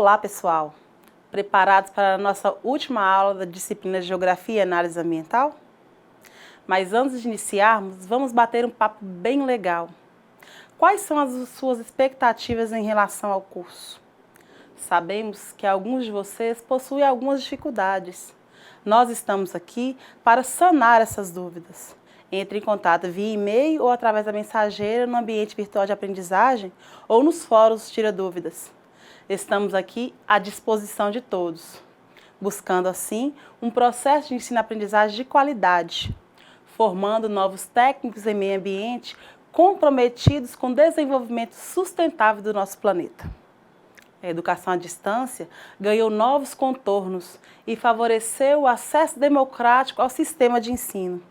Olá, pessoal! Preparados para a nossa última aula da disciplina de Geografia e Análise Ambiental? Mas antes de iniciarmos, vamos bater um papo bem legal. Quais são as suas expectativas em relação ao curso? Sabemos que alguns de vocês possuem algumas dificuldades. Nós estamos aqui para sanar essas dúvidas. Entre em contato via e-mail ou através da mensageira no ambiente virtual de aprendizagem ou nos fóruns Tira Dúvidas. Estamos aqui à disposição de todos, buscando assim um processo de ensino-aprendizagem de qualidade, formando novos técnicos em meio ambiente comprometidos com o desenvolvimento sustentável do nosso planeta. A educação à distância ganhou novos contornos e favoreceu o acesso democrático ao sistema de ensino.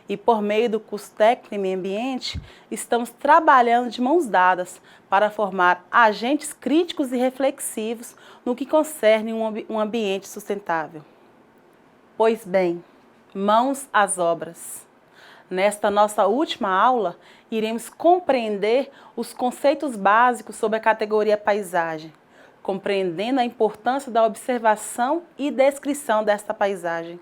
E por meio do curso técnico em meio ambiente, estamos trabalhando de mãos dadas para formar agentes críticos e reflexivos no que concerne um ambiente sustentável. Pois bem, mãos às obras. Nesta nossa última aula, iremos compreender os conceitos básicos sobre a categoria paisagem, compreendendo a importância da observação e descrição desta paisagem.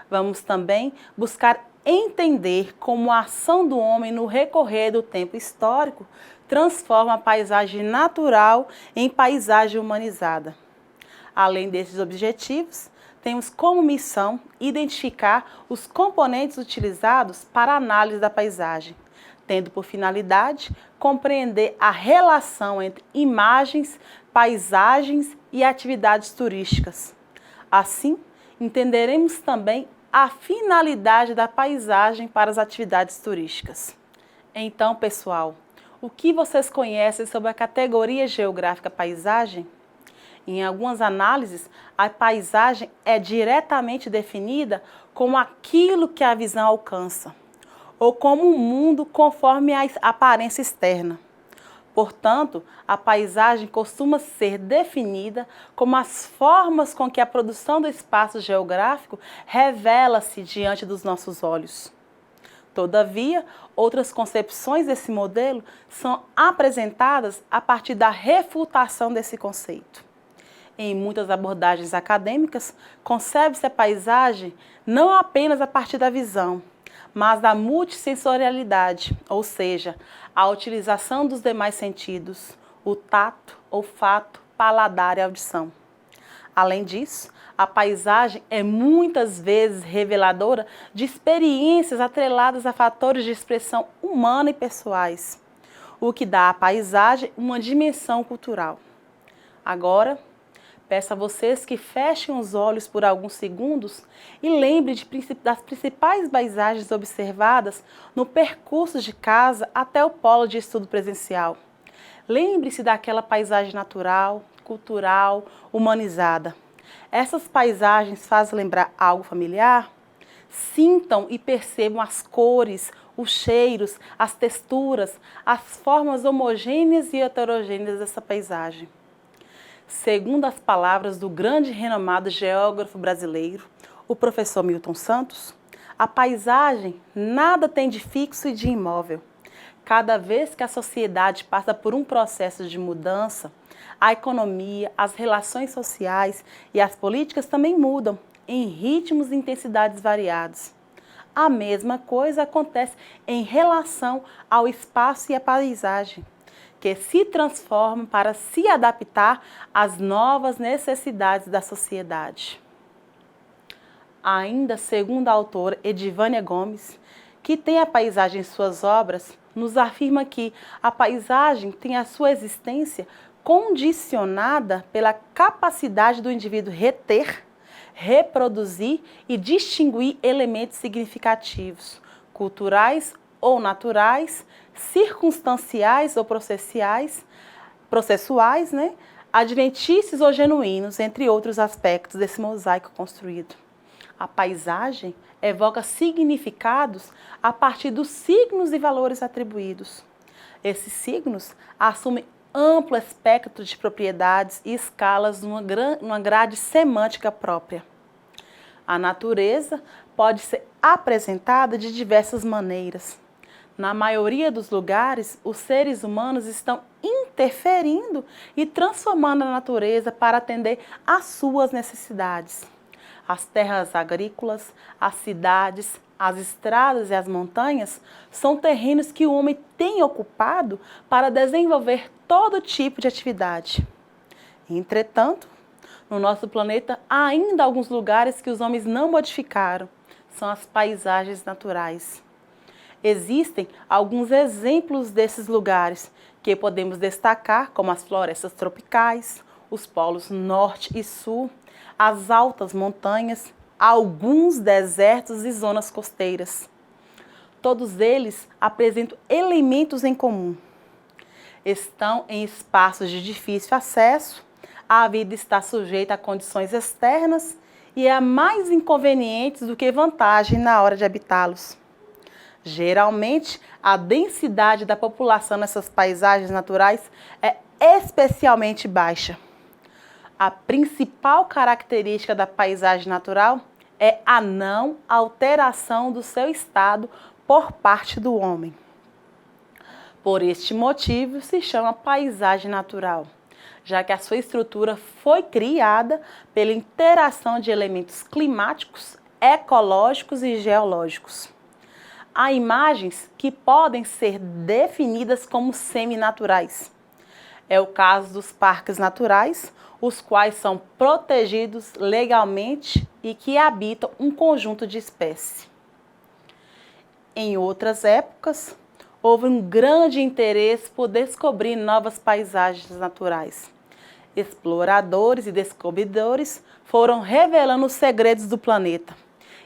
Vamos também buscar entender como a ação do homem no recorrer do tempo histórico transforma a paisagem natural em paisagem humanizada. Além desses objetivos, temos como missão identificar os componentes utilizados para a análise da paisagem, tendo por finalidade compreender a relação entre imagens, paisagens e atividades turísticas. Assim, entenderemos também a finalidade da paisagem para as atividades turísticas. Então, pessoal, o que vocês conhecem sobre a categoria geográfica paisagem? Em algumas análises, a paisagem é diretamente definida como aquilo que a visão alcança, ou como um mundo conforme a aparência externa. Portanto, a paisagem costuma ser definida como as formas com que a produção do espaço geográfico revela-se diante dos nossos olhos. Todavia, outras concepções desse modelo são apresentadas a partir da refutação desse conceito. Em muitas abordagens acadêmicas, concebe-se a paisagem não apenas a partir da visão, mas da multissensorialidade, ou seja, a utilização dos demais sentidos, o tato, olfato, paladar e audição. Além disso, a paisagem é muitas vezes reveladora de experiências atreladas a fatores de expressão humana e pessoais, o que dá à paisagem uma dimensão cultural. Agora, peço a vocês que fechem os olhos por alguns segundos e lembrem das principais paisagens observadas no percurso de casa até o polo de estudo presencial. Lembre-se daquela paisagem natural, cultural, humanizada. Essas paisagens fazem lembrar algo familiar? Sintam e percebam as cores, os cheiros, as texturas, as formas homogêneas e heterogêneas dessa paisagem. Segundo as palavras do grande e renomado geógrafo brasileiro, o professor Milton Santos, a paisagem nada tem de fixo e de imóvel. Cada vez que a sociedade passa por um processo de mudança, a economia, as relações sociais e as políticas também mudam em ritmos e intensidades variados. A mesma coisa acontece em relação ao espaço e à paisagem, que se transformam para se adaptar às novas necessidades da sociedade. Ainda segundo a autora Edivânia Gomes, que tem a paisagem em suas obras, nos afirma que a paisagem tem a sua existência condicionada pela capacidade do indivíduo reter, reproduzir e distinguir elementos significativos, culturais ou naturais, circunstanciais ou processuais, adventícios ou genuínos, entre outros aspectos desse mosaico construído. A paisagem evoca significados a partir dos signos e valores atribuídos. Esses signos assumem amplo espectro de propriedades e escalas numa grade semântica própria. A natureza pode ser apresentada de diversas maneiras. Na maioria dos lugares, os seres humanos estão interferindo e transformando a natureza para atender às suas necessidades. As terras agrícolas, as cidades, as estradas e as montanhas são terrenos que o homem tem ocupado para desenvolver todo tipo de atividade. Entretanto, no nosso planeta há ainda alguns lugares que os homens não modificaram. São as paisagens naturais. Existem alguns exemplos desses lugares que podemos destacar, como as florestas tropicais, os polos norte e sul, as altas montanhas, alguns desertos e zonas costeiras. Todos eles apresentam elementos em comum. Estão em espaços de difícil acesso, a vida está sujeita a condições externas e há mais inconvenientes do que vantagem na hora de habitá-los. Geralmente, a densidade da população nessas paisagens naturais é especialmente baixa. A principal característica da paisagem natural é a não alteração do seu estado por parte do homem. Por este motivo, se chama paisagem natural, já que a sua estrutura foi criada pela interação de elementos climáticos, ecológicos e geológicos. Há imagens que podem ser definidas como seminaturais. É o caso dos parques naturais, os quais são protegidos legalmente e que habitam um conjunto de espécies. Em outras épocas, houve um grande interesse por descobrir novas paisagens naturais. Exploradores e descobridores foram revelando os segredos do planeta.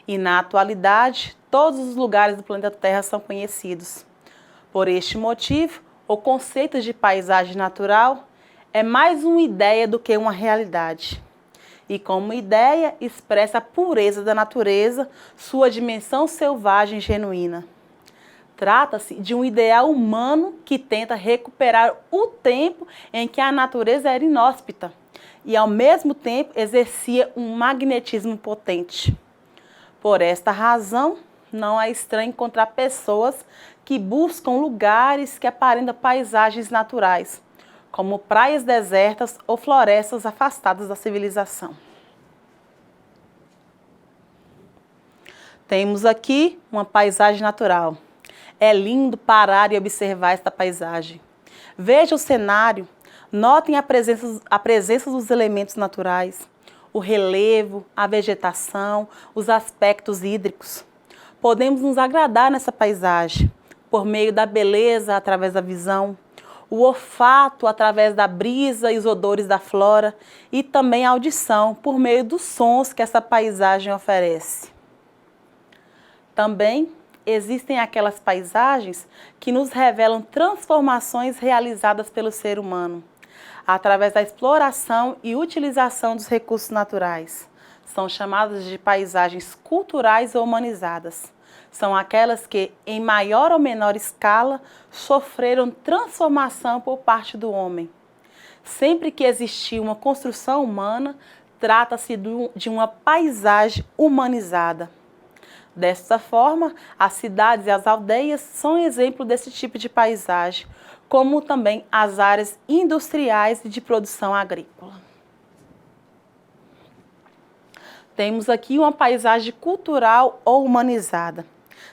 E na atualidade, todos os lugares do planeta Terra são conhecidos. Por este motivo, o conceito de paisagem natural é mais uma ideia do que uma realidade. E como ideia, expressa a pureza da natureza, sua dimensão selvagem e genuína. Trata-se de um ideal humano que tenta recuperar o tempo em que a natureza era inóspita e, ao mesmo tempo, exercia um magnetismo potente. Por esta razão, não é estranho encontrar pessoas que buscam lugares que aparentam paisagens naturais, como praias desertas ou florestas afastadas da civilização. Temos aqui uma paisagem natural. É lindo parar e observar esta paisagem. Veja o cenário, notem a presença dos elementos naturais, o relevo, a vegetação, os aspectos hídricos. Podemos nos agradar nessa paisagem, por meio da beleza através da visão, o olfato através da brisa e os odores da flora e também a audição por meio dos sons que essa paisagem oferece. Também existem aquelas paisagens que nos revelam transformações realizadas pelo ser humano, através da exploração e utilização dos recursos naturais. São chamadas de paisagens culturais ou humanizadas. São aquelas que, em maior ou menor escala, sofreram transformação por parte do homem. Sempre que existir uma construção humana, trata-se de uma paisagem humanizada. Desta forma, as cidades e as aldeias são exemplo desse tipo de paisagem, como também as áreas industriais e de produção agrícola. Temos aqui uma paisagem cultural ou humanizada.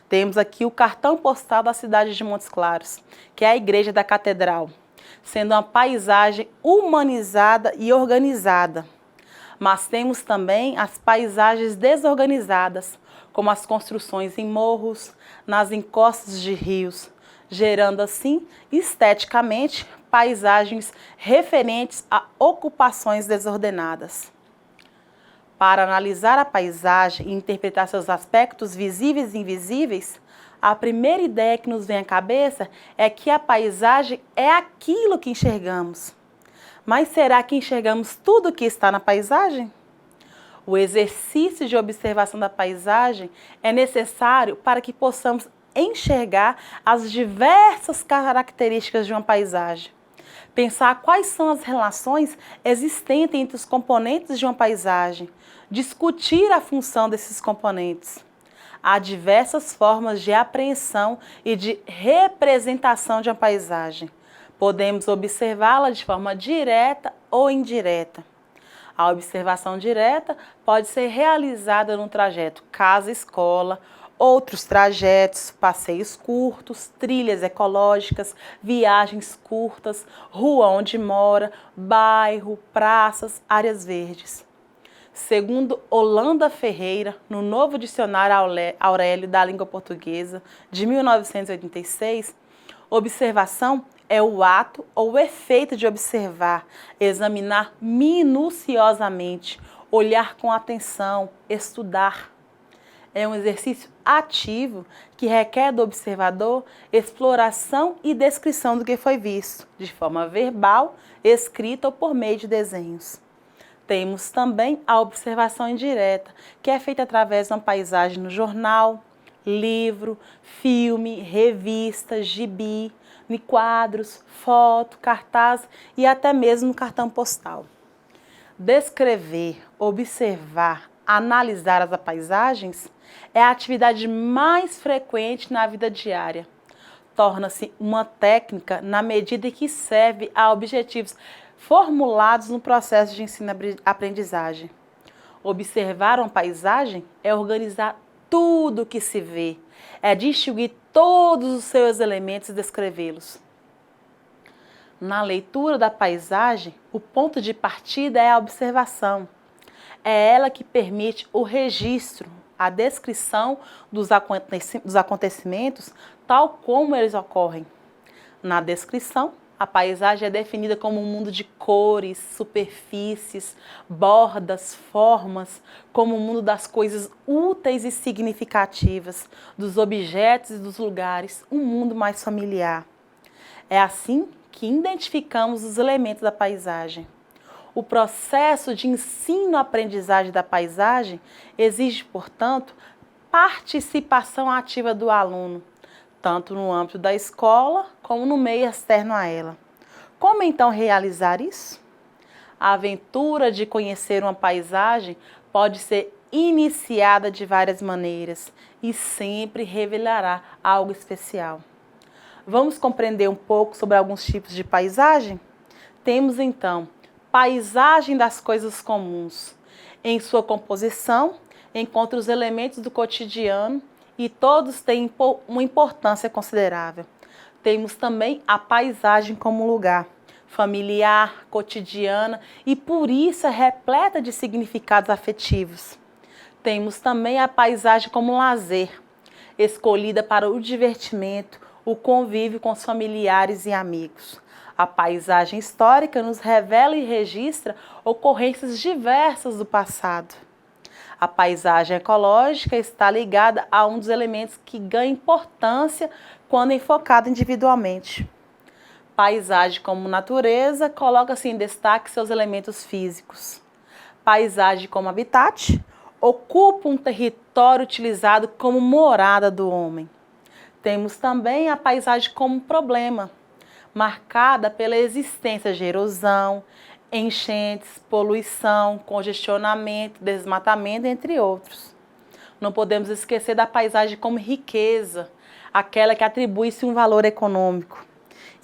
Temos aqui o cartão postal da cidade de Montes Claros, que é a igreja da catedral, sendo uma paisagem humanizada e organizada. Mas temos também as paisagens desorganizadas, como as construções em morros, nas encostas de rios, gerando assim, esteticamente, paisagens referentes a ocupações desordenadas. Para analisar a paisagem e interpretar seus aspectos visíveis e invisíveis, a primeira ideia que nos vem à cabeça é que a paisagem é aquilo que enxergamos. Mas será que enxergamos tudo o que está na paisagem? O exercício de observação da paisagem é necessário para que possamos enxergar as diversas características de uma paisagem. Pensar quais são as relações existentes entre os componentes de uma paisagem. Discutir a função desses componentes. Há diversas formas de apreensão e de representação de uma paisagem. Podemos observá-la de forma direta ou indireta. A observação direta pode ser realizada no trajeto casa-escola, outros trajetos, passeios curtos, trilhas ecológicas, viagens curtas, rua onde mora, bairro, praças, áreas verdes. Segundo Holanda Ferreira, no Novo Dicionário Aurélio da Língua Portuguesa, de 1986, observação é o ato ou o efeito de observar, examinar minuciosamente, olhar com atenção, estudar. É um exercício ativo que requer do observador exploração e descrição do que foi visto, de forma verbal, escrita ou por meio de desenhos. Temos também a observação indireta, que é feita através de uma paisagem no jornal, livro, filme, revista, gibi, em quadros, foto, cartaz e até mesmo no cartão postal. Descrever, observar, analisar as paisagens é a atividade mais frequente na vida diária. Torna-se uma técnica na medida em que serve a objetivos formulados no processo de ensino-aprendizagem. Observar uma paisagem é organizar tudo o que se vê, é distinguir todos os seus elementos e descrevê-los. Na leitura da paisagem, o ponto de partida é a observação. É ela que permite o registro, a descrição dos acontecimentos tal como eles ocorrem. Na descrição, a paisagem é definida como um mundo de cores, superfícies, bordas, formas, como o mundo das coisas úteis e significativas, dos objetos e dos lugares, um mundo mais familiar. É assim que identificamos os elementos da paisagem. O processo de ensino-aprendizagem da paisagem exige, portanto, participação ativa do aluno, tanto no âmbito da escola como no meio externo a ela. Como então realizar isso? A aventura de conhecer uma paisagem pode ser iniciada de várias maneiras e sempre revelará algo especial. Vamos compreender um pouco sobre alguns tipos de paisagem? Temos então paisagem das coisas comuns. Em sua composição, encontra os elementos do cotidiano e todos têm uma importância considerável. Temos também a paisagem como lugar, familiar, cotidiana e por isso é repleta de significados afetivos. Temos também a paisagem como lazer, escolhida para o divertimento, o convívio com os familiares e amigos. A paisagem histórica nos revela e registra ocorrências diversas do passado. A paisagem ecológica está ligada a um dos elementos que ganha importância quando enfocado individualmente. Paisagem como natureza coloca-se em destaque seus elementos físicos. Paisagem como habitat ocupa um território utilizado como morada do homem. Temos também a paisagem como problema, marcada pela existência de erosão, enchentes, poluição, congestionamento, desmatamento, entre outros. Não podemos esquecer da paisagem como riqueza, aquela que atribui-se um valor econômico.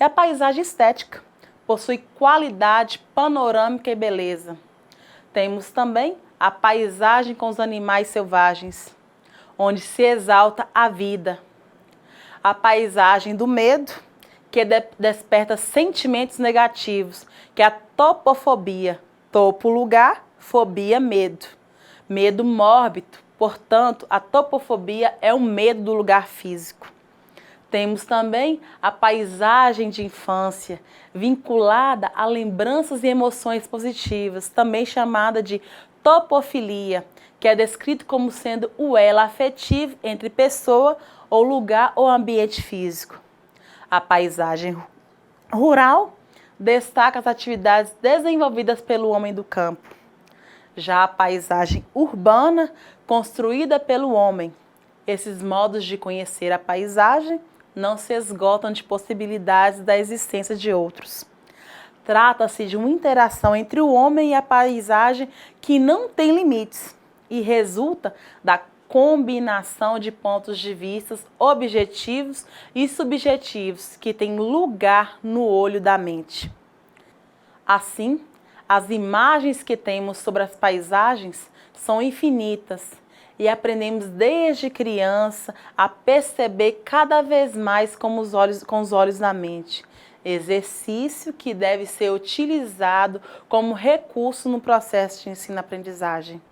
E a paisagem estética possui qualidade panorâmica e beleza. Temos também a paisagem com os animais selvagens, onde se exalta a vida. A paisagem do medo, que desperta sentimentos negativos, que é a topofobia. Topo, lugar, fobia, medo. Medo mórbido, portanto, a topofobia é o medo do lugar físico. Temos também a paisagem de infância, vinculada a lembranças e emoções positivas, também chamada de topofilia, que é descrito como sendo o elo afetivo entre pessoa ou lugar ou ambiente físico. A paisagem rural destaca as atividades desenvolvidas pelo homem do campo. Já a paisagem urbana, construída pelo homem. Esses modos de conhecer a paisagem não se esgotam de possibilidades da existência de outros. Trata-se de uma interação entre o homem e a paisagem que não tem limites e resulta da combinação de pontos de vista objetivos e subjetivos que têm lugar no olho da mente. Assim, as imagens que temos sobre as paisagens são infinitas e aprendemos desde criança a perceber cada vez mais com os olhos da mente. Exercício que deve ser utilizado como recurso no processo de ensino-aprendizagem.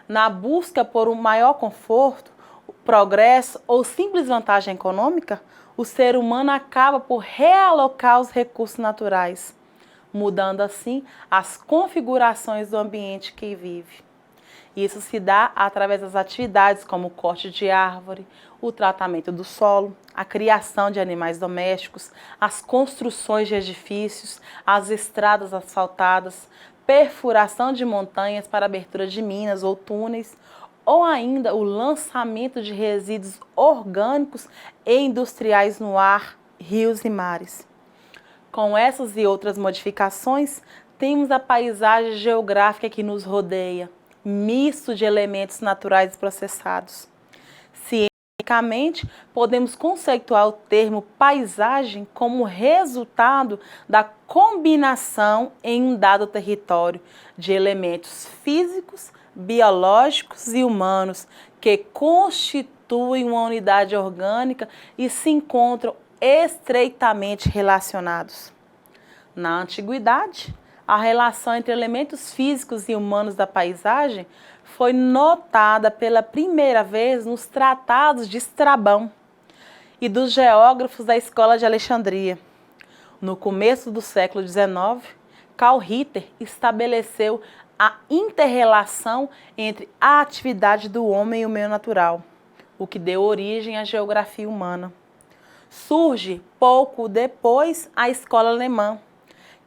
Na busca por um maior conforto, progresso ou simples vantagem econômica, o ser humano acaba por realocar os recursos naturais, mudando assim as configurações do ambiente que vive. Isso se dá através das atividades como o corte de árvore, o tratamento do solo, a criação de animais domésticos, as construções de edifícios, as estradas asfaltadas, perfuração de montanhas para abertura de minas ou túneis, ou ainda o lançamento de resíduos orgânicos e industriais no ar, rios e mares. Com essas e outras modificações, temos a paisagem geográfica que nos rodeia, misto de elementos naturais processados. Cientificamente, podemos conceituar o termo paisagem como resultado da combinação em um dado território de elementos físicos, biológicos e humanos que constituem uma unidade orgânica e se encontram estreitamente relacionados. Na antiguidade, a relação entre elementos físicos e humanos da paisagem foi notada pela primeira vez nos tratados de Estrabão e dos geógrafos da Escola de Alexandria. No começo do século XIX, Carl Ritter estabeleceu a inter-relação entre a atividade do homem e o meio natural, o que deu origem à geografia humana. Surge pouco depois a escola alemã,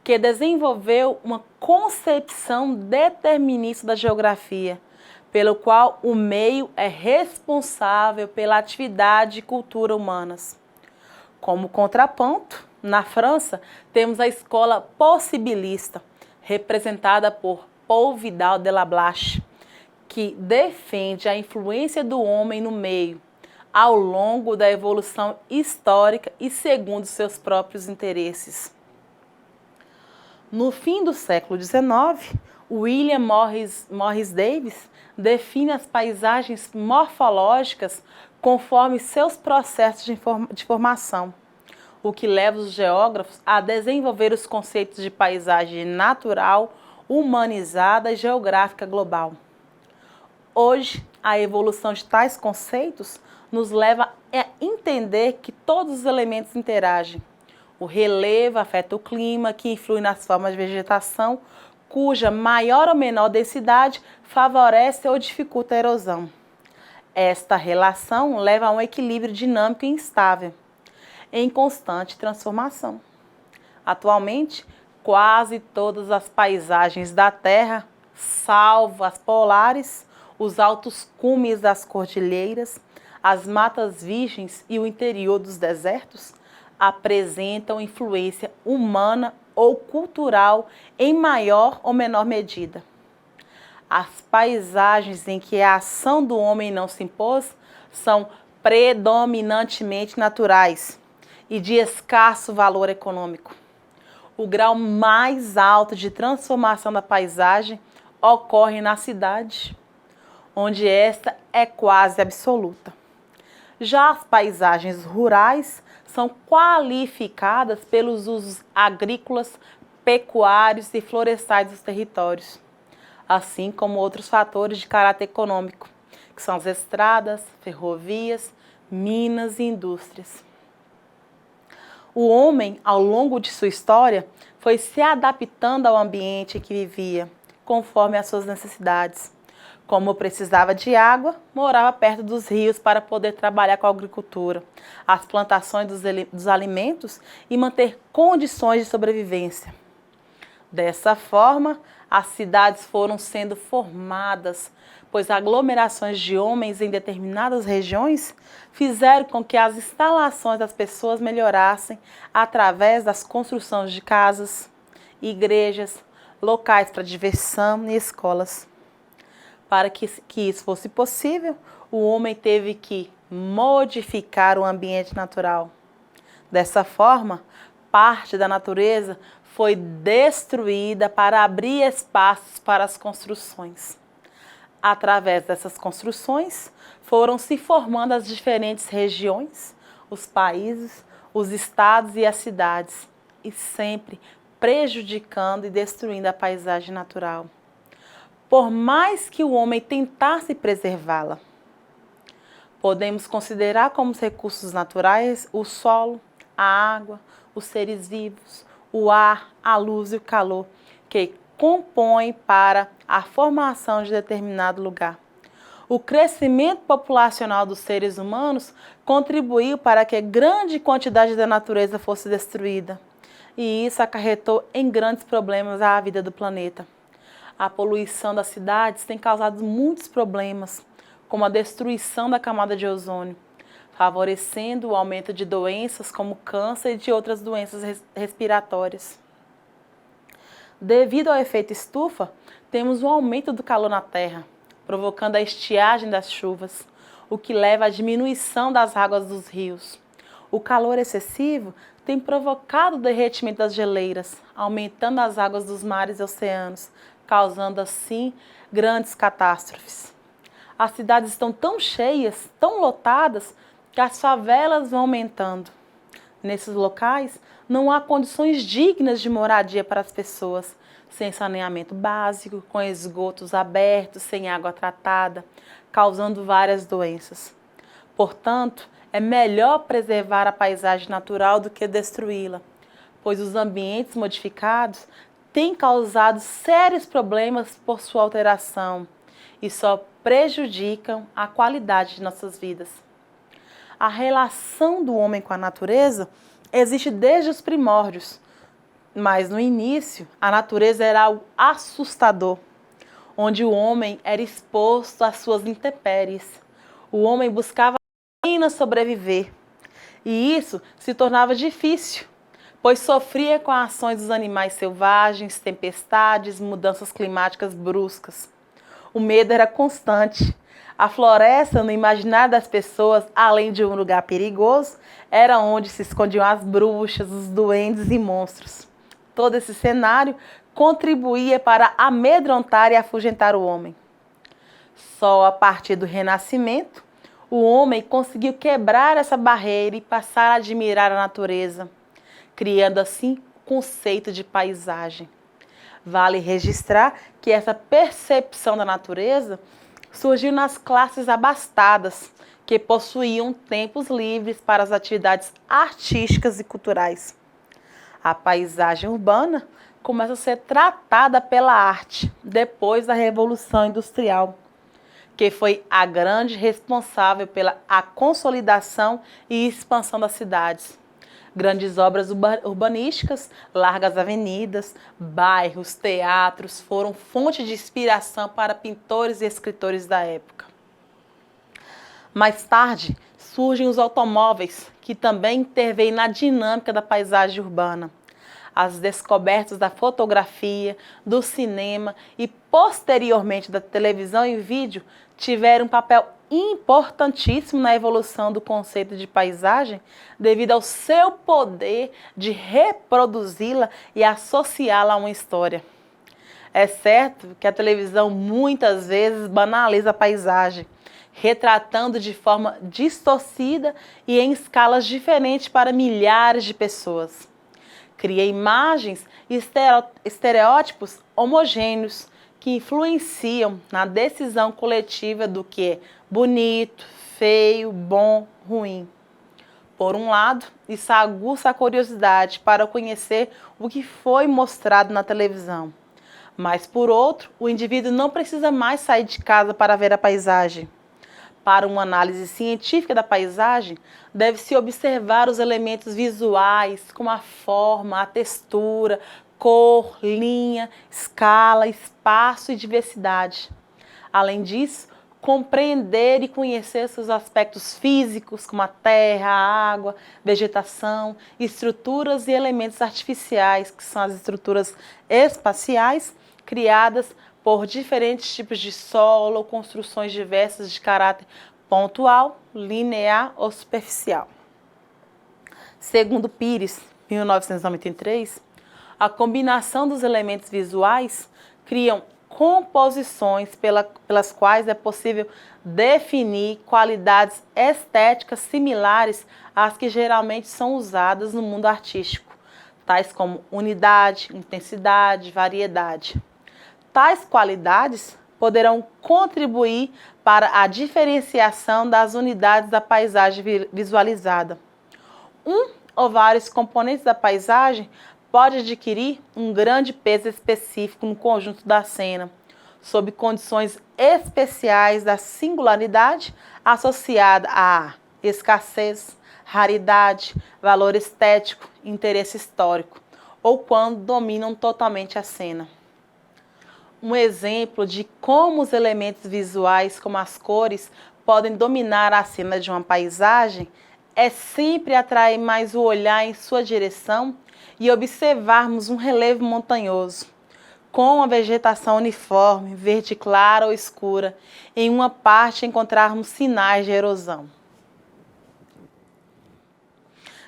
que desenvolveu uma concepção determinista da geografia, pelo qual o meio é responsável pela atividade e cultura humanas. Como contraponto, na França, temos a escola possibilista, representada por Paul Vidal de la Blache, que defende a influência do homem no meio, ao longo da evolução histórica e segundo seus próprios interesses. No fim do século XIX, William Morris Davies define as paisagens morfológicas conforme seus processos de formação, o que leva os geógrafos a desenvolver os conceitos de paisagem natural, humanizada e geográfica global. Hoje, a evolução de tais conceitos nos leva a entender que todos os elementos interagem. O relevo afeta o clima, que influi nas formas de vegetação, cuja maior ou menor densidade favorece ou dificulta a erosão. Esta relação leva a um equilíbrio dinâmico e instável, em constante transformação. Atualmente, quase todas as paisagens da Terra, salvo as polares, os altos cumes das cordilheiras, as matas virgens e o interior dos desertos, apresentam influência humana ou cultural em maior ou menor medida. As paisagens em que a ação do homem não se impôs são predominantemente naturais e de escasso valor econômico. O grau mais alto de transformação da paisagem ocorre na cidade, onde esta é quase absoluta. Já as paisagens rurais são qualificadas pelos usos agrícolas, pecuários e florestais dos territórios, assim como outros fatores de caráter econômico, que são as estradas, ferrovias, minas e indústrias. O homem, ao longo de sua história, foi se adaptando ao ambiente em que vivia, conforme as suas necessidades. Como precisava de água, morava perto dos rios para poder trabalhar com a agricultura, as plantações dos alimentos e manter condições de sobrevivência. Dessa forma, as cidades foram sendo formadas, pois aglomerações de homens em determinadas regiões fizeram com que as instalações das pessoas melhorassem através das construções de casas, igrejas, locais para diversão e escolas. Para que isso fosse possível, o homem teve que modificar o ambiente natural. Dessa forma, parte da natureza foi destruída para abrir espaços para as construções. Através dessas construções, foram se formando as diferentes regiões, os países, os estados e as cidades, e sempre prejudicando e destruindo a paisagem natural. Por mais que o homem tentasse preservá-la, podemos considerar como recursos naturais o solo, a água, os seres vivos, o ar, a luz e o calor, que compõem para a formação de determinado lugar. O crescimento populacional dos seres humanos contribuiu para que grande quantidade da natureza fosse destruída, e isso acarretou em grandes problemas à vida do planeta. A poluição das cidades tem causado muitos problemas, como a destruição da camada de ozônio, favorecendo o aumento de doenças como câncer e de outras doenças respiratórias. Devido ao efeito estufa, temos um aumento do calor na Terra, provocando a estiagem das chuvas, o que leva à diminuição das águas dos rios. O calor excessivo tem provocado o derretimento das geleiras, aumentando as águas dos mares e oceanos, causando assim grandes catástrofes. As cidades estão tão cheias, tão lotadas, que as favelas vão aumentando. Nesses locais, não há condições dignas de moradia para as pessoas, sem saneamento básico, com esgotos abertos, sem água tratada, causando várias doenças. Portanto, é melhor preservar a paisagem natural do que destruí-la, pois os ambientes modificados têm causado sérios problemas por sua alteração e só prejudicam a qualidade de nossas vidas. A relação do homem com a natureza existe desde os primórdios, mas no início a natureza era algo assustador, onde o homem era exposto às suas intempéries. O homem buscava apenas sobreviver, e isso se tornava difícil, pois sofria com as ações dos animais selvagens, tempestades, mudanças climáticas bruscas. O medo era constante. A floresta, no imaginário das pessoas, além de um lugar perigoso, era onde se escondiam as bruxas, os duendes e monstros. Todo esse cenário contribuía para amedrontar e afugentar o homem. Só a partir do Renascimento, o homem conseguiu quebrar essa barreira e passar a admirar a natureza, criando assim o conceito de paisagem. Vale registrar que essa percepção da natureza surgiu nas classes abastadas, que possuíam tempos livres para as atividades artísticas e culturais. A paisagem urbana começa a ser tratada pela arte depois da Revolução Industrial, que foi a grande responsável pela consolidação e expansão das cidades. Grandes obras urbanísticas, largas avenidas, bairros, teatros foram fonte de inspiração para pintores e escritores da época. Mais tarde, surgem os automóveis, que também intervêm na dinâmica da paisagem urbana. As descobertas da fotografia, do cinema e, posteriormente, da televisão e vídeo tiveram um papel importantíssimo na evolução do conceito de paisagem devido ao seu poder de reproduzi-la e associá-la a uma história. É certo que a televisão muitas vezes banaliza a paisagem, retratando de forma distorcida e em escalas diferentes para milhares de pessoas. Cria imagens e estereótipos homogêneos que influenciam na decisão coletiva do que é bonito, feio, bom, ruim. Por um lado, isso aguça a curiosidade para conhecer o que foi mostrado na televisão. Mas, por outro, o indivíduo não precisa mais sair de casa para ver a paisagem. Para uma análise científica da paisagem, deve-se observar os elementos visuais, como a forma, a textura, cor, linha, escala, espaço e diversidade. Além disso, compreender e conhecer seus aspectos físicos, como a terra, a água, vegetação, estruturas e elementos artificiais, que são as estruturas espaciais criadas por diferentes tipos de solo ou construções diversas de caráter pontual, linear ou superficial. Segundo Pires, 1993, a combinação dos elementos visuais criam composições pelas quais é possível definir qualidades estéticas similares às que geralmente são usadas no mundo artístico, tais como unidade, intensidade, variedade. Tais qualidades poderão contribuir para a diferenciação das unidades da paisagem visualizada. Um ou vários componentes da paisagem pode adquirir um grande peso específico no conjunto da cena, sob condições especiais da singularidade associada à escassez, raridade, valor estético, interesse histórico, ou quando dominam totalmente a cena. Um exemplo de como os elementos visuais, como as cores, podem dominar a cena de uma paisagem é sempre atrair mais o olhar em sua direção e observarmos um relevo montanhoso, com a vegetação uniforme, verde clara ou escura, em uma parte encontrarmos sinais de erosão.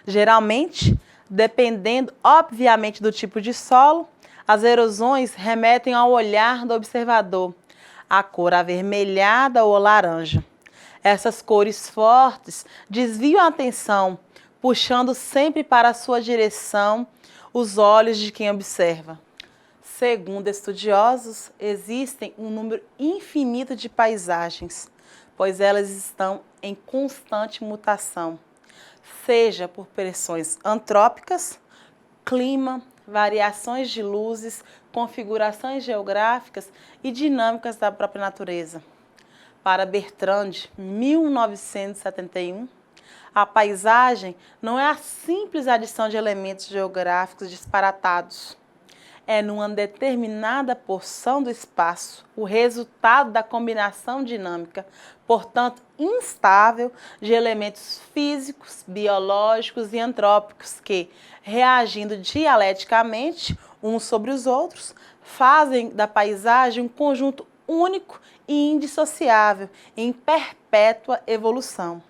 Geralmente, dependendo obviamente do tipo de solo, as erosões remetem ao olhar do observador, a cor avermelhada ou laranja. Essas cores fortes desviam a atenção, puxando sempre para a sua direção os olhos de quem observa. Segundo estudiosos, existem um número infinito de paisagens, pois elas estão em constante mutação, seja por pressões antrópicas, clima, variações de luzes, configurações geográficas e dinâmicas da própria natureza. Para Bertrand, 1971, a paisagem não é a simples adição de elementos geográficos disparatados. É numa determinada porção do espaço o resultado da combinação dinâmica, portanto instável, de elementos físicos, biológicos e antrópicos que, reagindo dialeticamente uns sobre os outros, fazem da paisagem um conjunto único e indissociável, em perpétua evolução.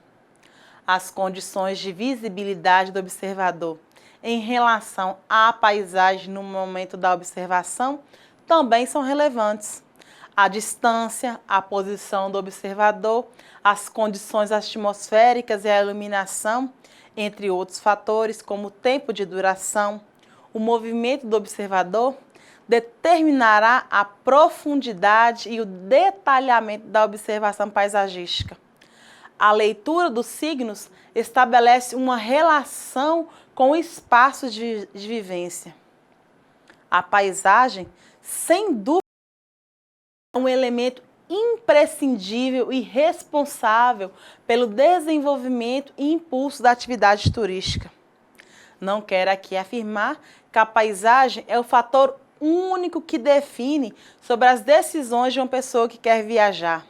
As condições de visibilidade do observador em relação à paisagem no momento da observação também são relevantes. A distância, a posição do observador, as condições atmosféricas e a iluminação, entre outros fatores como o tempo de duração, o movimento do observador, determinará a profundidade e o detalhamento da observação paisagística. A leitura dos signos estabelece uma relação com o espaço de vivência. A paisagem, sem dúvida, é um elemento imprescindível e responsável pelo desenvolvimento e impulso da atividade turística. Não quero aqui afirmar que a paisagem é o fator único que define sobre as decisões de uma pessoa que quer viajar.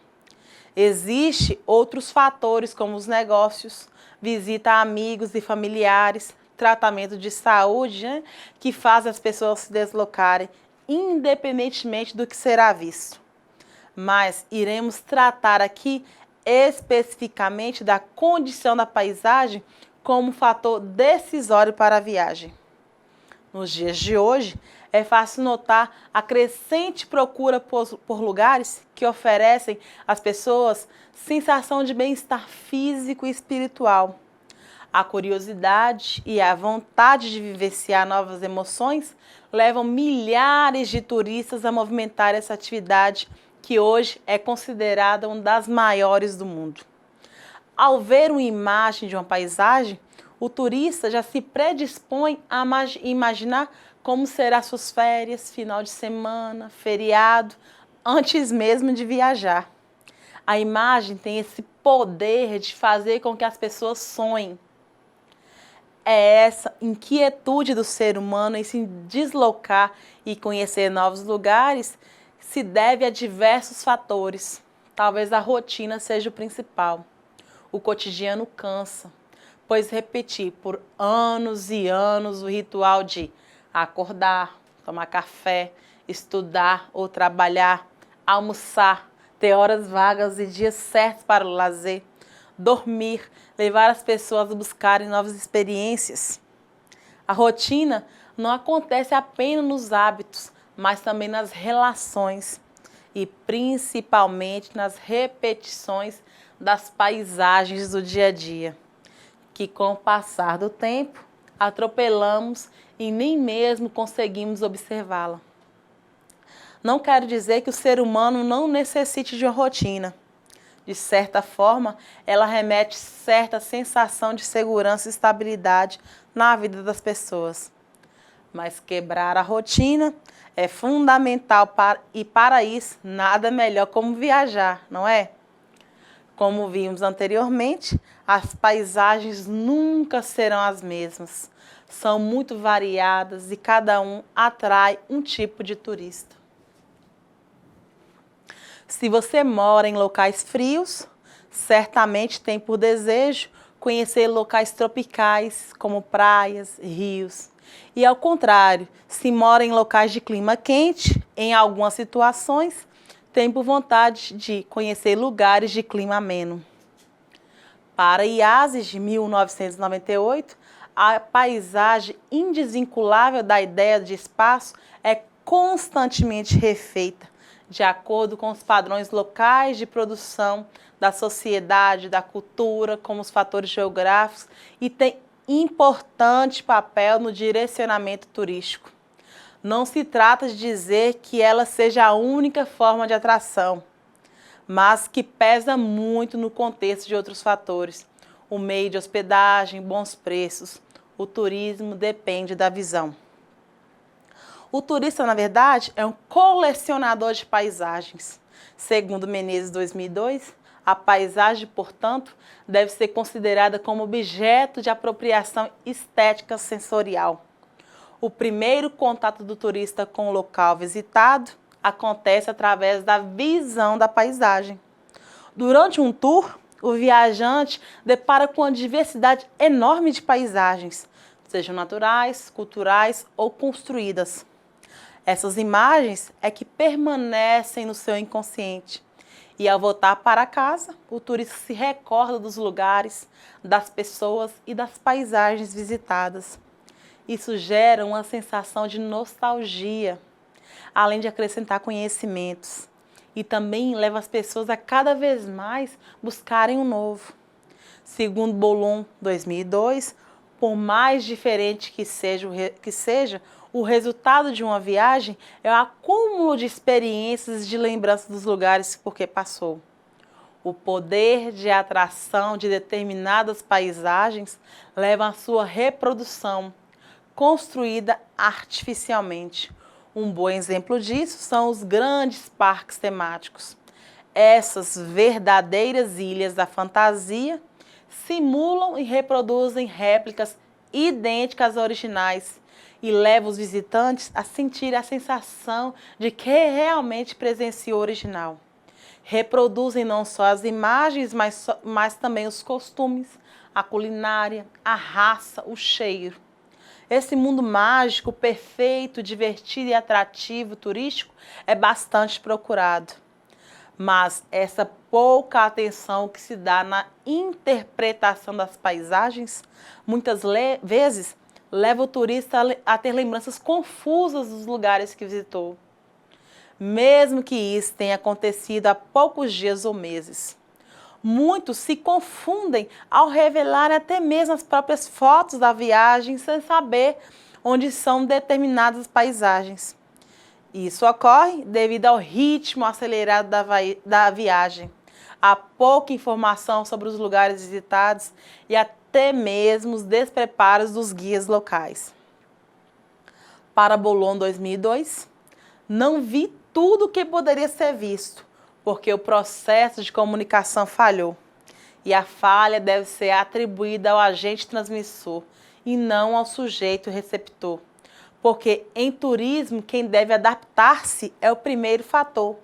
Existem outros fatores como os negócios, visita a amigos e familiares, tratamento de saúde, que faz as pessoas se deslocarem, independentemente do que será visto. Mas iremos tratar aqui especificamente da condição da paisagem como fator decisório para a viagem. Nos dias de hoje, é fácil notar a crescente procura por lugares que oferecem às pessoas sensação de bem-estar físico e espiritual. A curiosidade e a vontade de vivenciar novas emoções levam milhares de turistas a movimentar essa atividade que hoje é considerada uma das maiores do mundo. Ao ver uma imagem de uma paisagem, o turista já se predispõe a imaginar como serão suas férias, final de semana, feriado, antes mesmo de viajar. A imagem tem esse poder de fazer com que as pessoas sonhem. É essa inquietude do ser humano em se deslocar e conhecer novos lugares se deve a diversos fatores. Talvez a rotina seja o principal. O cotidiano cansa, pois repetir por anos e anos o ritual de acordar, tomar café, estudar ou trabalhar, almoçar, ter horas vagas e dias certos para o lazer, dormir, levar as pessoas a buscarem novas experiências. A rotina não acontece apenas nos hábitos, mas também nas relações e principalmente nas repetições das paisagens do dia a dia, que com o passar do tempo atropelamos e nem mesmo conseguimos observá-la. Não quero dizer que o ser humano não necessite de uma rotina. De certa forma, ela remete certa sensação de segurança e estabilidade na vida das pessoas. Mas quebrar a rotina é fundamental e para isso nada melhor como viajar, não é? Como vimos anteriormente, as paisagens nunca serão as mesmas. São muito variadas e cada um atrai um tipo de turista. Se você mora em locais frios, certamente tem por desejo conhecer locais tropicais, como praias, rios. E ao contrário, se mora em locais de clima quente, em algumas situações, tem por vontade de conhecer lugares de clima ameno. Para Iazes, de 1998, a paisagem indesvinculável da ideia de espaço é constantemente refeita, de acordo com os padrões locais de produção, da sociedade, da cultura, como os fatores geográficos, e tem importante papel no direcionamento turístico. Não se trata de dizer que ela seja a única forma de atração, mas que pesa muito no contexto de outros fatores. O meio de hospedagem, bons preços. O turismo depende da visão. O turista, na verdade, é um colecionador de paisagens. Segundo Menezes 2002, a paisagem, portanto, deve ser considerada como objeto de apropriação estética sensorial. O primeiro contato do turista com o local visitado acontece através da visão da paisagem. Durante um tour, o viajante depara com uma diversidade enorme de paisagens, sejam naturais, culturais ou construídas. Essas imagens é que permanecem no seu inconsciente. E ao voltar para casa, o turista se recorda dos lugares, das pessoas e das paisagens visitadas. Isso gera uma sensação de nostalgia, além de acrescentar conhecimentos. E também leva as pessoas a cada vez mais buscarem o novo. Segundo Bolon 2002, por mais diferente que seja, o resultado de uma viagem é o acúmulo de experiências e de lembranças dos lugares por que passou. O poder de atração de determinadas paisagens leva à sua reprodução, construída artificialmente. Um bom exemplo disso são os grandes parques temáticos. Essas verdadeiras ilhas da fantasia simulam e reproduzem réplicas idênticas às originais e levam os visitantes a sentir a sensação de que realmente presenciou o original. Reproduzem não só as imagens, mas também os costumes, a culinária, a raça, o cheiro. Esse mundo mágico, perfeito, divertido e atrativo turístico é bastante procurado. Mas essa pouca atenção que se dá na interpretação das paisagens, muitas vezes leva o turista a ter lembranças confusas dos lugares que visitou, mesmo que isso tenha acontecido há poucos dias ou meses. Muitos se confundem ao revelar até mesmo as próprias fotos da viagem sem saber onde são determinadas paisagens. Isso ocorre devido ao ritmo acelerado da viagem, a pouca informação sobre os lugares visitados e até mesmo os despreparos dos guias locais. Para Bolon 2002, não vi tudo o que poderia ser visto, porque o processo de comunicação falhou. E a falha deve ser atribuída ao agente transmissor e não ao sujeito receptor. Porque em turismo, quem deve adaptar-se é o primeiro fator,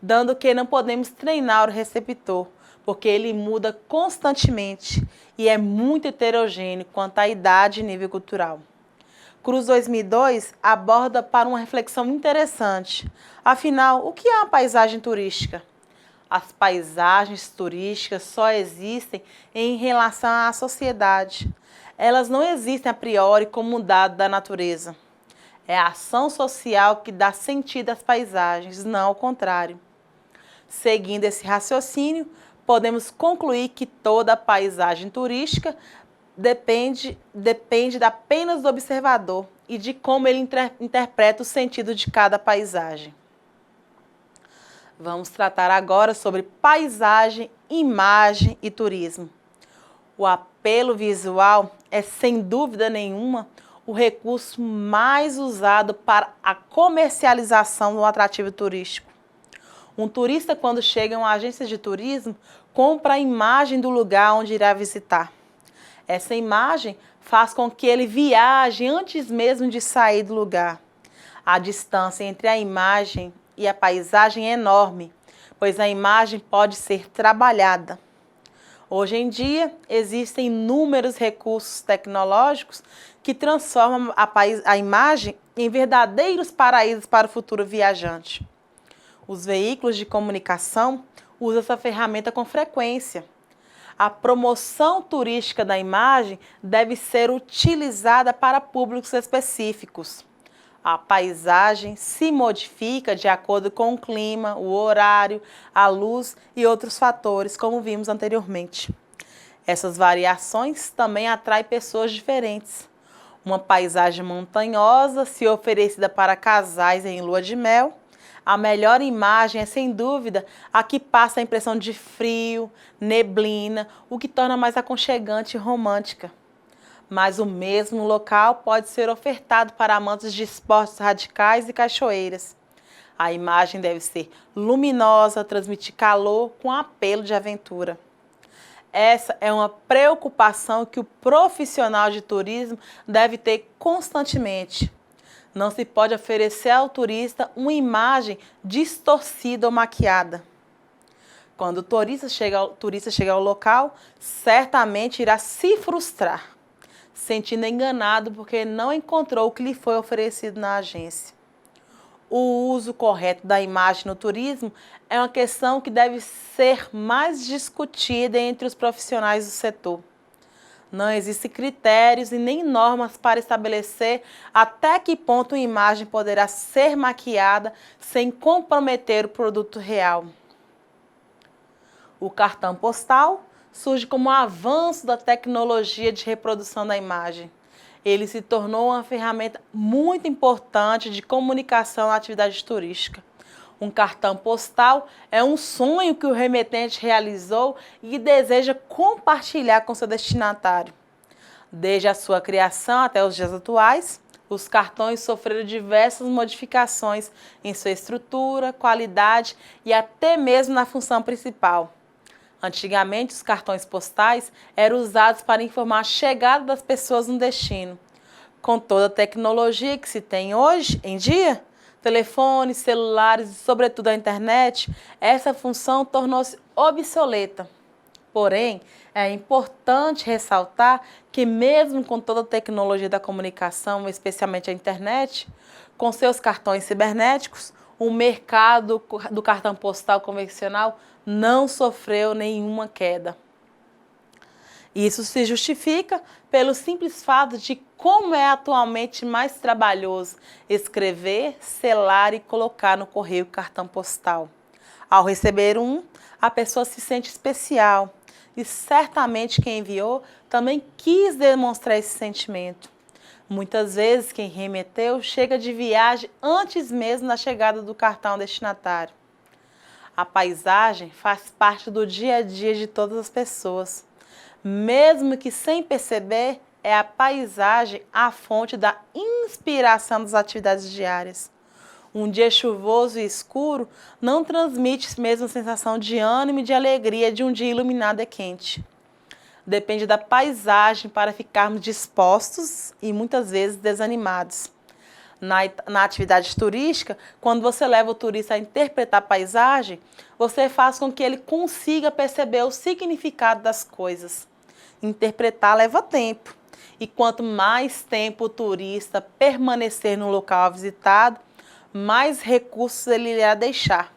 dando que não podemos treinar o receptor, porque ele muda constantemente e é muito heterogêneo quanto à idade e nível cultural. Cruz 2002 aborda para uma reflexão interessante. Afinal, o que é uma paisagem turística? As paisagens turísticas só existem em relação à sociedade. Elas não existem a priori como um dado da natureza. É a ação social que dá sentido às paisagens, não ao contrário. Seguindo esse raciocínio, podemos concluir que toda paisagem turística depende apenas do observador e de como ele interpreta o sentido de cada paisagem. Vamos tratar agora sobre paisagem, imagem e turismo. O apelo visual é, sem dúvida nenhuma, o recurso mais usado para a comercialização do atrativo turístico. Um turista, quando chega em uma agência de turismo, compra a imagem do lugar onde irá visitar. Essa imagem faz com que ele viaje antes mesmo de sair do lugar. A distância entre a imagem e a paisagem é enorme, pois a imagem pode ser trabalhada. Hoje em dia, existem inúmeros recursos tecnológicos que transformam a imagem em verdadeiros paraísos para o futuro viajante. Os veículos de comunicação usam essa ferramenta com frequência. A promoção turística da imagem deve ser utilizada para públicos específicos. A paisagem se modifica de acordo com o clima, o horário, a luz e outros fatores, como vimos anteriormente. Essas variações também atraem pessoas diferentes. Uma paisagem montanhosa, se oferecida para casais em lua de mel, a melhor imagem é, sem dúvida, a que passa a impressão de frio, neblina, o que torna mais aconchegante e romântica. Mas o mesmo local pode ser ofertado para amantes de esportes radicais e cachoeiras. A imagem deve ser luminosa, transmitir calor com apelo de aventura. Essa é uma preocupação que o profissional de turismo deve ter constantemente. Não se pode oferecer ao turista uma imagem distorcida ou maquiada. Quando o turista chega ao local, certamente irá se frustrar, sentindo enganado porque não encontrou o que lhe foi oferecido na agência. O uso correto da imagem no turismo é uma questão que deve ser mais discutida entre os profissionais do setor. Não existem critérios e nem normas para estabelecer até que ponto uma imagem poderá ser maquiada sem comprometer o produto real. O cartão postal surge como um avanço da tecnologia de reprodução da imagem. Ele se tornou uma ferramenta muito importante de comunicação na atividade turística. Um cartão postal é um sonho que o remetente realizou e deseja compartilhar com seu destinatário. Desde a sua criação até os dias atuais, os cartões sofreram diversas modificações em sua estrutura, qualidade e até mesmo na função principal. Antigamente, os cartões postais eram usados para informar a chegada das pessoas no destino. Com toda a tecnologia que se tem hoje em dia, telefones, celulares e, sobretudo, a internet, essa função tornou-se obsoleta. Porém, é importante ressaltar que, mesmo com toda a tecnologia da comunicação, especialmente a internet, com seus cartões cibernéticos, o mercado do cartão postal convencional não sofreu nenhuma queda. Isso se justifica pelo simples fato de como é atualmente mais trabalhoso escrever, selar e colocar no correio o cartão postal. Ao receber a pessoa se sente especial e certamente quem enviou também quis demonstrar esse sentimento. Muitas vezes quem remeteu chega de viagem antes mesmo da chegada do cartão ao destinatário. A paisagem faz parte do dia a dia de todas as pessoas. Mesmo que sem perceber, é a paisagem a fonte da inspiração das atividades diárias. Um dia chuvoso e escuro não transmite a mesma sensação de ânimo e de alegria de um dia iluminado e quente. Depende da paisagem para ficarmos dispostos e muitas vezes desanimados. Na atividade turística, quando você leva o turista a interpretar a paisagem, você faz com que ele consiga perceber o significado das coisas. Interpretar leva tempo. E quanto mais tempo o turista permanecer no local visitado, mais recursos ele irá deixar.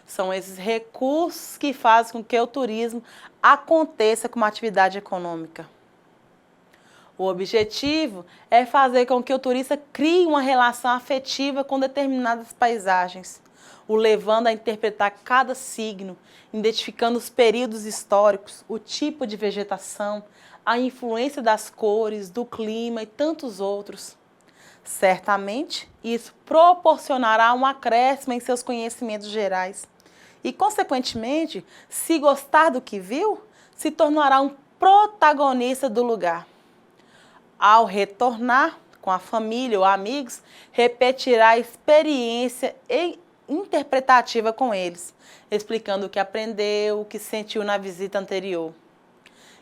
São esses recursos que fazem com que o turismo aconteça como atividade econômica. O objetivo é fazer com que o turista crie uma relação afetiva com determinadas paisagens, o levando a interpretar cada signo, identificando os períodos históricos, o tipo de vegetação, a influência das cores, do clima e tantos outros. Certamente, isso proporcionará um acréscimo em seus conhecimentos gerais e, consequentemente, se gostar do que viu, se tornará um protagonista do lugar. Ao retornar com a família ou amigos, repetirá a experiência interpretativa com eles, explicando o que aprendeu, o que sentiu na visita anterior.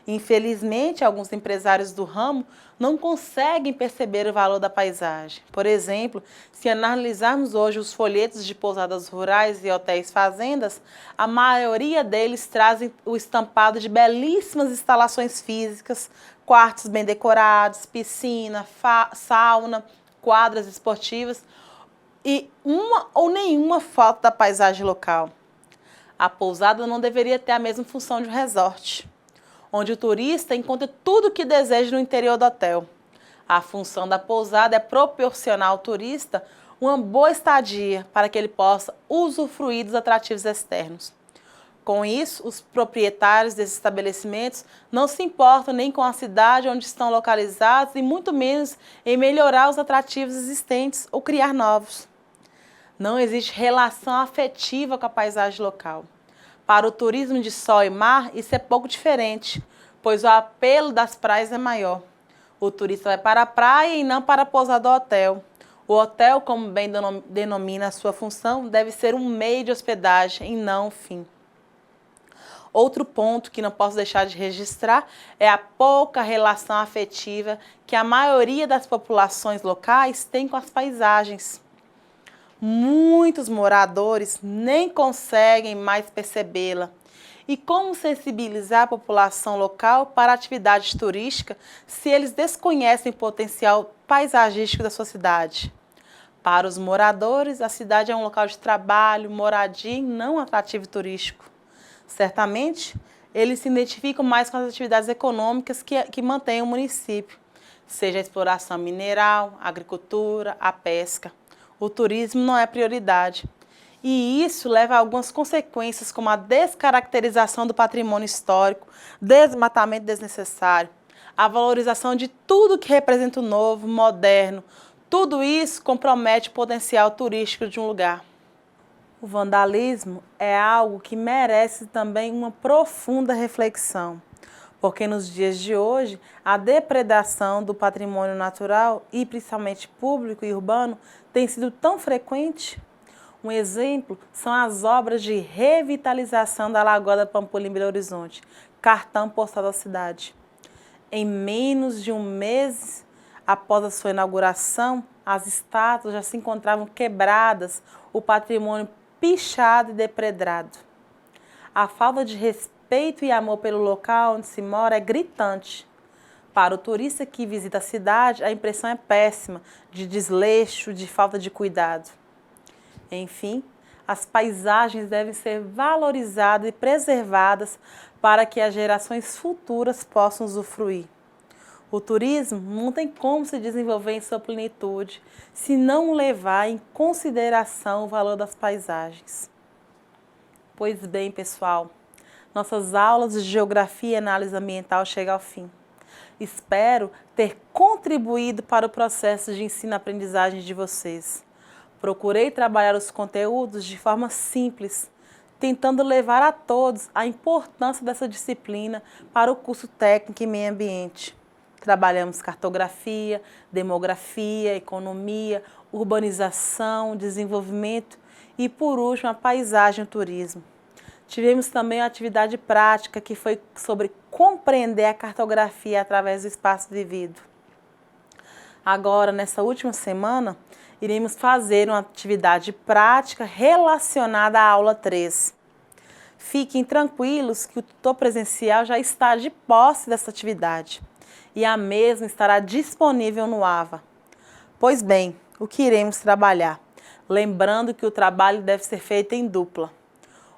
Infelizmente, alguns empresários do ramo não conseguem perceber o valor da paisagem. Por exemplo, se analisarmos hoje os folhetos de pousadas rurais e hotéis fazendas, a maioria deles trazem o estampado de belíssimas instalações físicas, quartos bem decorados, piscina, sauna, quadras esportivas e uma ou nenhuma foto da paisagem local. A pousada não deveria ter a mesma função de um resort, onde o turista encontra tudo o que deseja no interior do hotel. A função da pousada é proporcionar ao turista uma boa estadia para que ele possa usufruir dos atrativos externos. Com isso, os proprietários desses estabelecimentos não se importam nem com a cidade onde estão localizados e muito menos em melhorar os atrativos existentes ou criar novos. Não existe relação afetiva com a paisagem local. Para o turismo de sol e mar, isso é pouco diferente, pois o apelo das praias é maior. O turista vai para a praia e não para a pousada do hotel. O hotel, como bem denomina a sua função, deve ser um meio de hospedagem e não um fim. Outro ponto que não posso deixar de registrar é a pouca relação afetiva que a maioria das populações locais tem com as paisagens. Muitos moradores nem conseguem mais percebê-la. E como sensibilizar a população local para a atividade turística se eles desconhecem o potencial paisagístico da sua cidade? Para os moradores, a cidade é um local de trabalho, moradia e não atrativo turístico. Certamente, eles se identificam mais com as atividades econômicas que mantêm o município, seja a exploração mineral, a agricultura, a pesca. O turismo não é prioridade. E isso leva a algumas consequências, como a descaracterização do patrimônio histórico, desmatamento desnecessário, a valorização de tudo que representa o novo, moderno. Tudo isso compromete o potencial turístico de um lugar. O vandalismo é algo que merece também uma profunda reflexão, porque nos dias de hoje a depredação do patrimônio natural e principalmente público e urbano tem sido tão frequente. Um exemplo são as obras de revitalização da Lagoa da Pampulha em Belo Horizonte, cartão postal da cidade. Em menos de um mês após a sua inauguração, as estátuas já se encontravam quebradas, o patrimônio pichado e depredado. A falta de respeito e amor pelo local onde se mora é gritante. Para o turista que visita a cidade, a impressão é péssima, de desleixo, de falta de cuidado. Enfim, as paisagens devem ser valorizadas e preservadas para que as gerações futuras possam usufruir. O turismo não tem como se desenvolver em sua plenitude se não levar em consideração o valor das paisagens. Pois bem, pessoal, nossas aulas de Geografia e Análise Ambiental chegam ao fim. Espero ter contribuído para o processo de ensino-aprendizagem de vocês. Procurei trabalhar os conteúdos de forma simples, tentando levar a todos a importância dessa disciplina para o curso técnico em meio ambiente. Trabalhamos cartografia, demografia, economia, urbanização, desenvolvimento e, por último, a paisagem e o turismo. Tivemos também a atividade prática, que foi sobre compreender a cartografia através do espaço vivido. Agora, nessa última semana, iremos fazer uma atividade prática relacionada à aula 3. Fiquem tranquilos que o tutor presencial já está de posse dessa atividade. e a mesma estará disponível no AVA. Pois bem, o que iremos trabalhar? Lembrando que o trabalho deve ser feito em dupla.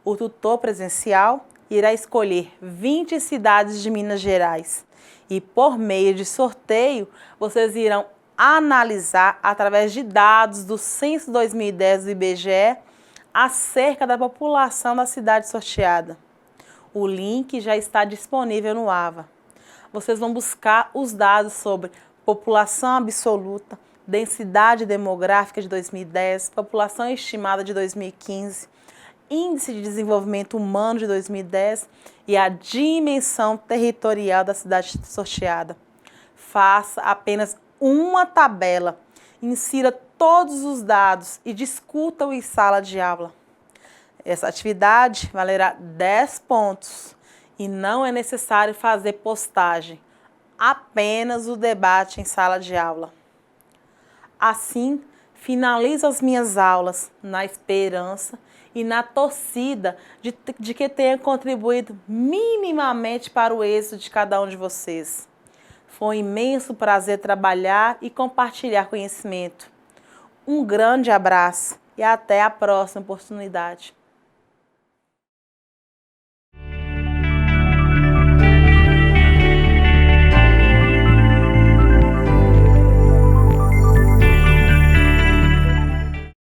O tutor presencial irá escolher 20 cidades de Minas Gerais e, por meio de sorteio, vocês irão analisar, através de dados do Censo 2010 do IBGE, acerca da população da cidade sorteada. O link já está disponível no AVA. Vocês vão buscar os dados sobre população absoluta, densidade demográfica de 2010, população estimada de 2015, Índice de Desenvolvimento Humano de 2010 e a dimensão territorial da cidade sorteada. Faça apenas uma tabela, insira todos os dados e discuta-o em sala de aula. Essa atividade valerá 10 pontos e não é necessário fazer postagem, apenas o debate em sala de aula. Assim, finalizo as minhas aulas na esperança e na torcida de que tenha contribuído minimamente para o êxito de cada um de vocês. Foi um imenso prazer trabalhar e compartilhar conhecimento. Um grande abraço e até a próxima oportunidade.